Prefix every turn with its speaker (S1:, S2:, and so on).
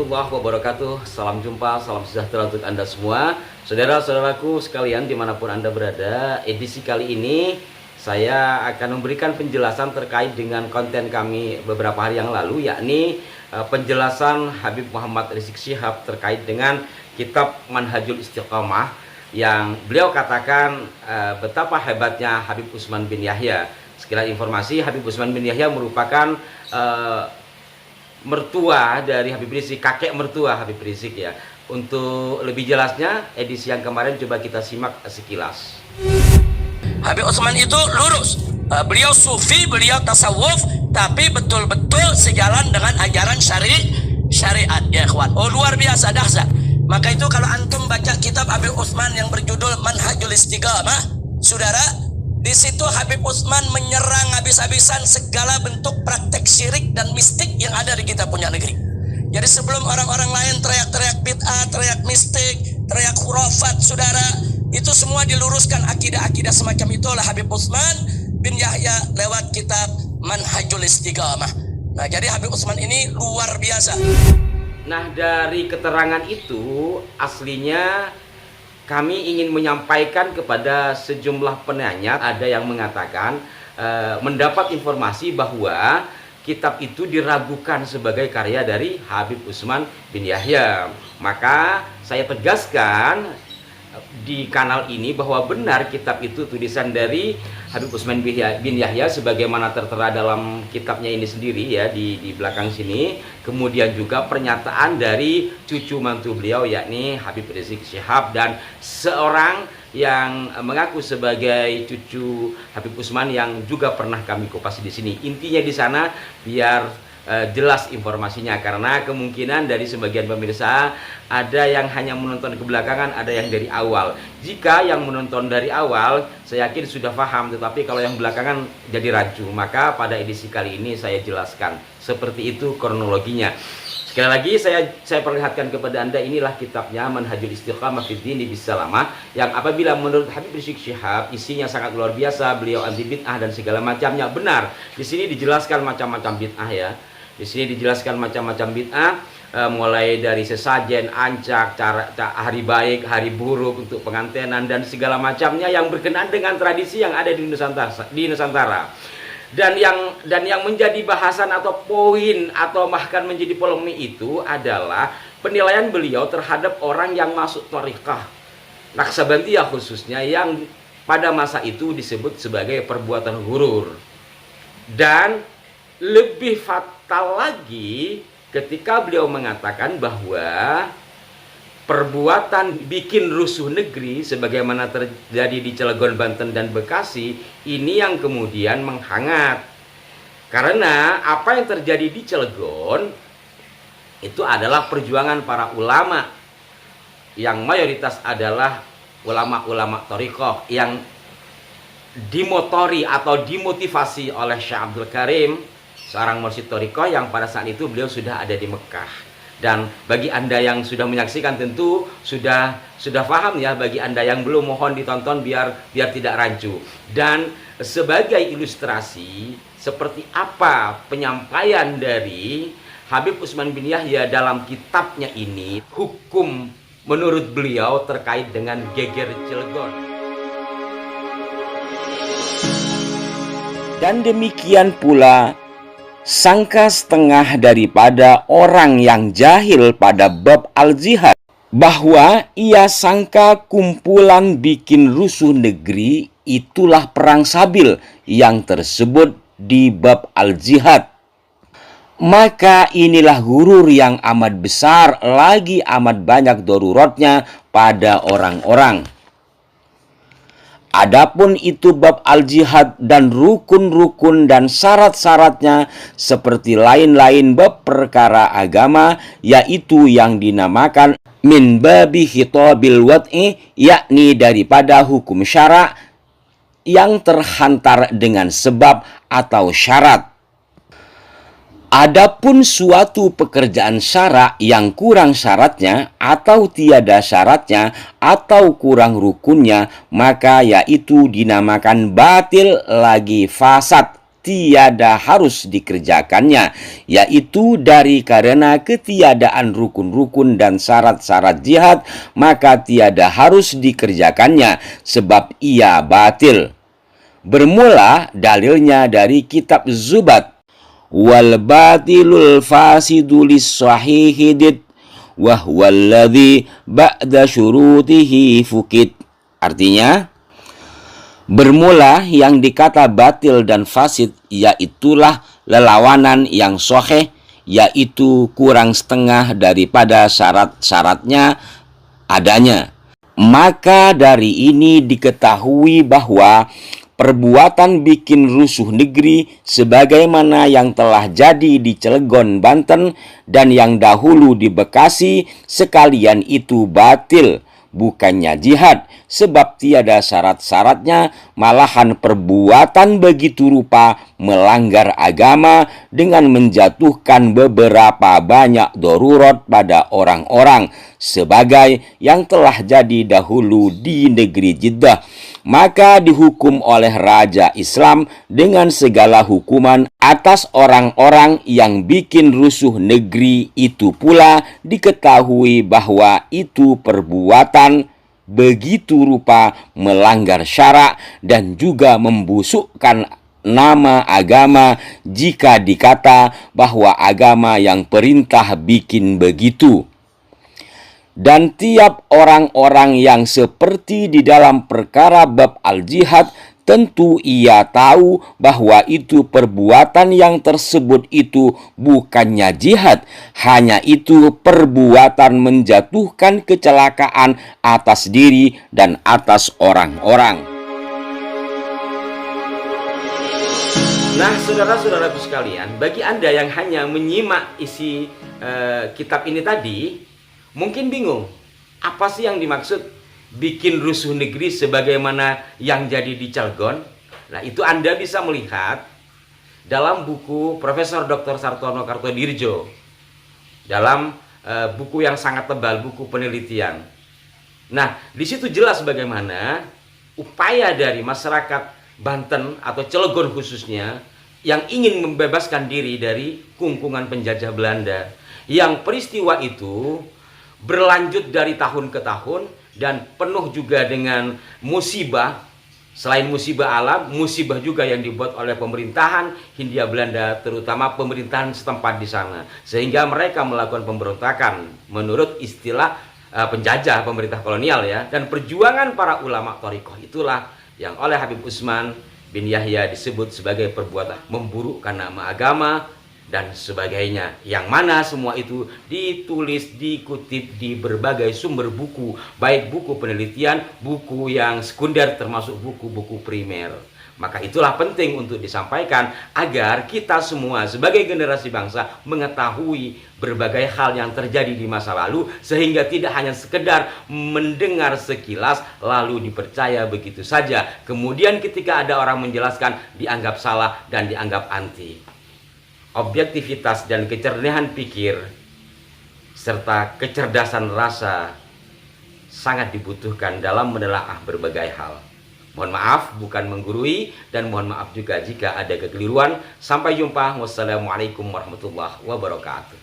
S1: warahmatullahi wabarakatuh. Salam jumpa, salam sejahtera untuk Anda semua. Saudara-saudaraku sekalian dimanapun Anda berada, edisi kali ini saya akan memberikan penjelasan terkait dengan konten kami beberapa hari yang lalu, yakni penjelasan Habib Muhammad Rizik Syihab terkait dengan kitab Manhajul Istiqomah, yang beliau katakan betapa hebatnya Habib Utsman bin Yahya. Sekilas informasi, Habib Utsman bin Yahya merupakan mertua dari Habib Rizik, kakek mertua Habib Rizik ya. Untuk lebih jelasnya, edisi yang kemarin coba kita simak sekilas.
S2: Habib Utsman itu lurus, beliau sufi, beliau tasawuf, tapi betul-betul sejalan dengan ajaran syariat ya ikhwan. Oh, luar biasa dahsyat. Maka itu kalau antum baca kitab Habib Utsman yang berjudul Manhajul Istiqomah, saudara, di situ Habib Utsman menyerang habis-habisan segala bentuk praktek syirik dan mistik yang ada di kita punya negeri. Jadi sebelum orang-orang lain teriak-teriak bid'ah, teriak mistik, teriak khurafat, saudara, itu semua diluruskan akidah-akidah semacam itu oleh Habib Utsman bin Yahya lewat kitab Manhajul Istiqomah. Nah, jadi Habib Utsman ini luar biasa.
S1: Nah, dari keterangan itu aslinya kami ingin menyampaikan kepada sejumlah penanya. Ada yang mengatakan mendapat informasi bahwa kitab itu diragukan sebagai karya dari Habib Utsman bin Yahya. Maka saya tegaskan di kanal ini bahwa benar kitab itu tulisan dari Habib Utsman bin Yahya sebagaimana tertera dalam kitabnya ini sendiri ya, di belakang sini. Kemudian juga pernyataan dari cucu mantu beliau, yakni Habib Rizik Syihab, dan seorang yang mengaku sebagai cucu Habib Utsman yang juga pernah kami kupas di sini. Intinya di sana biar jelas informasinya, karena kemungkinan dari sebagian pemirsa ada yang hanya menonton ke belakangan, ada yang dari awal. Jika yang menonton dari awal saya yakin sudah paham, tetapi kalau yang belakangan jadi rancu, maka pada edisi kali ini saya jelaskan seperti itu kronologinya. Sekali lagi saya perlihatkan kepada Anda, inilah kitabnya Manhajul Istiqomah fi Dini Bisalamah, yang apabila menurut Habib Rizik Syihab isinya sangat luar biasa, beliau anti bid'ah dan segala macamnya. Benar, di sini dijelaskan macam-macam bid'ah ya. Di sini dijelaskan macam-macam bid'ah, mulai dari sesajen, ancak, cara hari baik, hari buruk untuk pengantenan dan segala macamnya yang berkenaan dengan tradisi yang ada di Nusantara. Dan yang menjadi bahasan atau poin atau bahkan menjadi polemik itu adalah penilaian beliau terhadap orang yang masuk thariqah Naqsabandiyah khususnya, yang pada masa itu disebut sebagai perbuatan ghurur. Dan lebih fatal lagi ketika beliau mengatakan bahwa perbuatan bikin rusuh negeri sebagaimana terjadi di Cilegon, Banten, dan Bekasi ini yang kemudian menghangat. Karena apa yang terjadi di Cilegon itu adalah perjuangan para ulama yang mayoritas adalah ulama-ulama thariqah yang dimotori atau dimotivasi oleh Syekh Abdul Karim, seorang mursyid thariqah yang pada saat itu beliau sudah ada di Mekah. Dan bagi Anda yang sudah menyaksikan tentu sudah paham ya. Bagi Anda yang belum, mohon ditonton biar tidak rancu. Dan sebagai ilustrasi seperti apa penyampaian dari Habib Utsman bin Yahya dalam kitabnya ini, hukum menurut beliau terkait dengan geger Cilegon.
S3: Dan demikian pula sangka setengah daripada orang yang jahil pada bab al-jihad, bahwa ia sangka kumpulan bikin rusuh negeri itulah perang Sabil yang tersebut di bab al-jihad. Maka inilah gurur yang amat besar, lagi amat banyak daruratnya pada orang-orang. Adapun itu bab al-jihad dan rukun-rukun dan syarat-syaratnya seperti lain-lain bab perkara agama, yaitu yang dinamakan min babi khitabil wad'i, yakni daripada hukum syara' yang terhantar dengan sebab atau syarat. Adapun suatu pekerjaan syara' yang kurang syaratnya atau tiada syaratnya atau kurang rukunnya, maka yaitu dinamakan batil lagi fasad. tiada harus dikerjakannya, yaitu dari karena ketiadaan rukun-rukun dan syarat-syarat jihad, maka tiada harus dikerjakannya sebab ia batil. Bermula dalilnya dari kitab Zubat, wal batilul fasidu lis-sahihidid wa huwallazi ba'da syurutihi fukit. Artinya, bermula yang dikata batil dan fasid, yaitulah lelawanan yang sahih, yaitu kurang setengah daripada syarat-syaratnya adanya. Maka dari ini diketahui bahwa perbuatan bikin rusuh negeri sebagaimana yang telah jadi di Cilegon, Banten dan yang dahulu di Bekasi, sekalian itu batil, bukannya jihad, sebab tiada syarat-syaratnya, malahan perbuatan begitu rupa melanggar agama dengan menjatuhkan beberapa banyak darurat pada orang-orang, sebagai yang telah jadi dahulu di negeri Jeddah. Maka dihukum oleh Raja Islam dengan segala hukuman atas orang-orang yang bikin rusuh negeri itu. Pula diketahui bahwa itu perbuatan begitu rupa melanggar syarak dan juga membusukkan nama agama jika dikata bahwa agama yang perintah bikin begitu. Dan tiap orang-orang yang seperti di dalam perkara bab al-jihad, tentu ia tahu bahwa itu perbuatan yang tersebut itu bukannya jihad, hanya itu perbuatan menjatuhkan kecelakaan atas diri dan atas orang-orang.
S1: Nah, saudara-saudaraku sekalian, bagi Anda yang hanya menyimak isi kitab ini tadi, mungkin bingung, apa sih yang dimaksud bikin rusuh negeri sebagaimana yang jadi di Cilegon? Nah, itu Anda bisa melihat dalam buku Profesor Dr. Sartono Kartodirjo, dalam buku yang sangat tebal, buku penelitian. Nah, di situ jelas bagaimana upaya dari masyarakat Banten atau Cilegon khususnya yang ingin membebaskan diri dari kungkungan penjajah Belanda, yang peristiwa itu berlanjut dari tahun ke tahun dan penuh juga dengan musibah. Selain musibah alam, musibah juga yang dibuat oleh pemerintahan Hindia Belanda, terutama pemerintahan setempat di sana, sehingga mereka melakukan pemberontakan menurut istilah penjajah, pemerintah kolonial ya. Dan perjuangan para ulama thariqah itulah yang oleh Habib Utsman bin Yahya disebut sebagai perbuatan memburukkan nama agama dan sebagainya, yang mana semua itu ditulis, dikutip di berbagai sumber buku, baik buku penelitian, buku yang sekunder, termasuk buku-buku primer. Maka itulah penting untuk disampaikan agar kita semua sebagai generasi bangsa mengetahui berbagai hal yang terjadi di masa lalu, sehingga tidak hanya sekedar mendengar sekilas lalu dipercaya begitu saja, kemudian ketika ada orang menjelaskan dianggap salah dan dianggap anti. Objektivitas dan kecerdasan pikir serta kecerdasan rasa sangat dibutuhkan dalam menelaah berbagai hal. Mohon maaf bukan menggurui, dan mohon maaf juga jika ada kekeliruan. Sampai jumpa. Wassalamualaikum warahmatullahi wabarakatuh.